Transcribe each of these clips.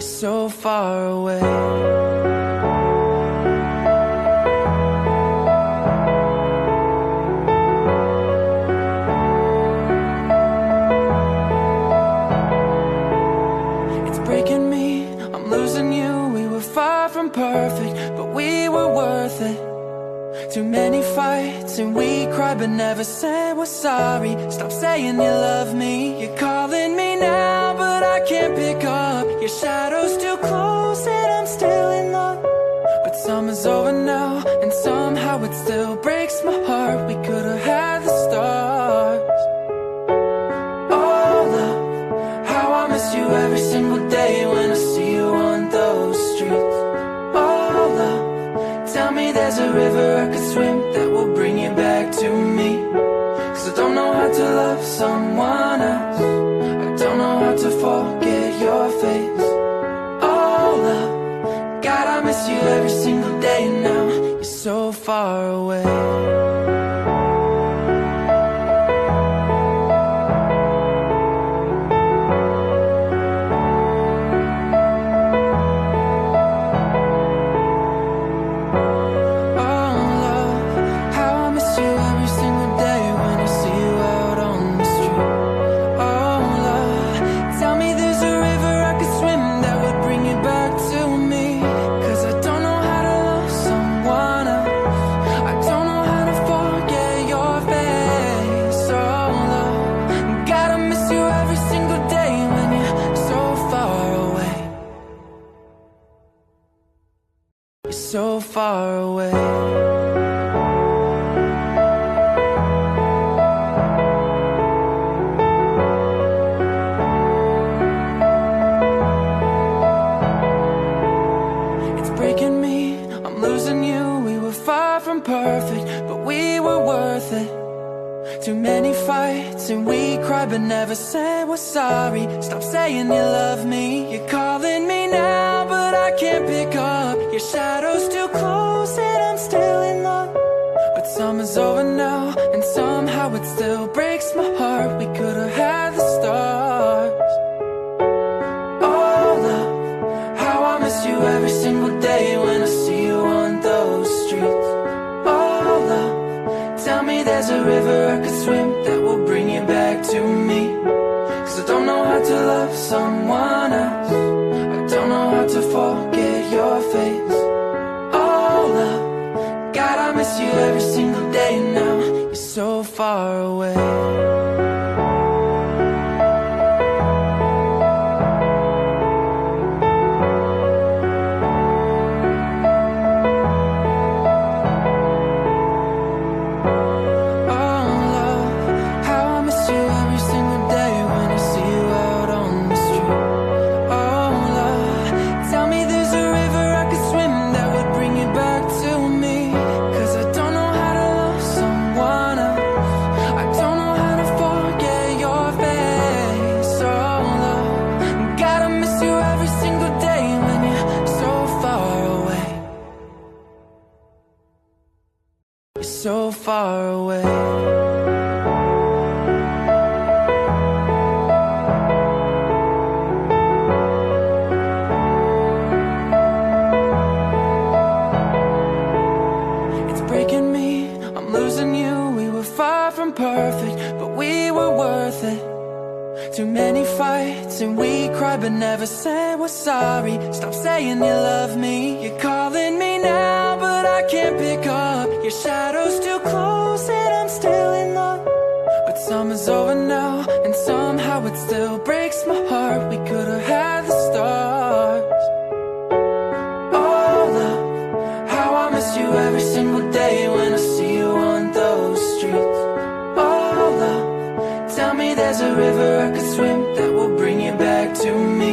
so far away. It's breaking me, I'm losing you. We were far from perfect, but we were worth it. Too many fights and we cried but never said we're sorry. Stop saying you love me. You're calling me now but I can't pick up. Your shadow's too close and I'm still in love. But summer's over now and somehow it still breaks my heart. We could've had the stars. Oh love, how I miss you every single day when I see you on those streets. Oh love, tell me there's a river I could swim that will bring you back to me. Cause I don't know how to love someone else. I don't know how to forget your face. Oh love, God I miss you every single day now. You're so far away. So far away. It's breaking me, I'm losing you. We were far from perfect, but we were worth it. Too many fights and we cried but never said we're sorry. Stop saying you love me. You're calling me now but I can't pick up. Your shadow's too close and I'm still in love. But summer's over now and somehow it still breaks my heart. We could've had the stars. Oh love, how I miss you every single day when I see you on those streets. Oh love, tell me there's a river I could swim that will bring you back to me. Cause I don't know how to love someone else. I don't know how to forget your face. Oh love, God I miss you every single day now. You're so far away. So far away. It's breaking me, I'm losing you. We were far from perfect, but we were worth it. Too many fights and we cried but never said we're sorry. Stop saying you love me. You're calling me now but I can't pick up. Your shadow's too close and I'm still in love. But summer's over now and somehow it still breaks my heart. We could've had the stars. Oh love, how I miss you every single day when I see you on those streets. Oh love, tell me there's a river I could swim that will bring you back to me.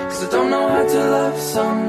Cause I don't know how to love someone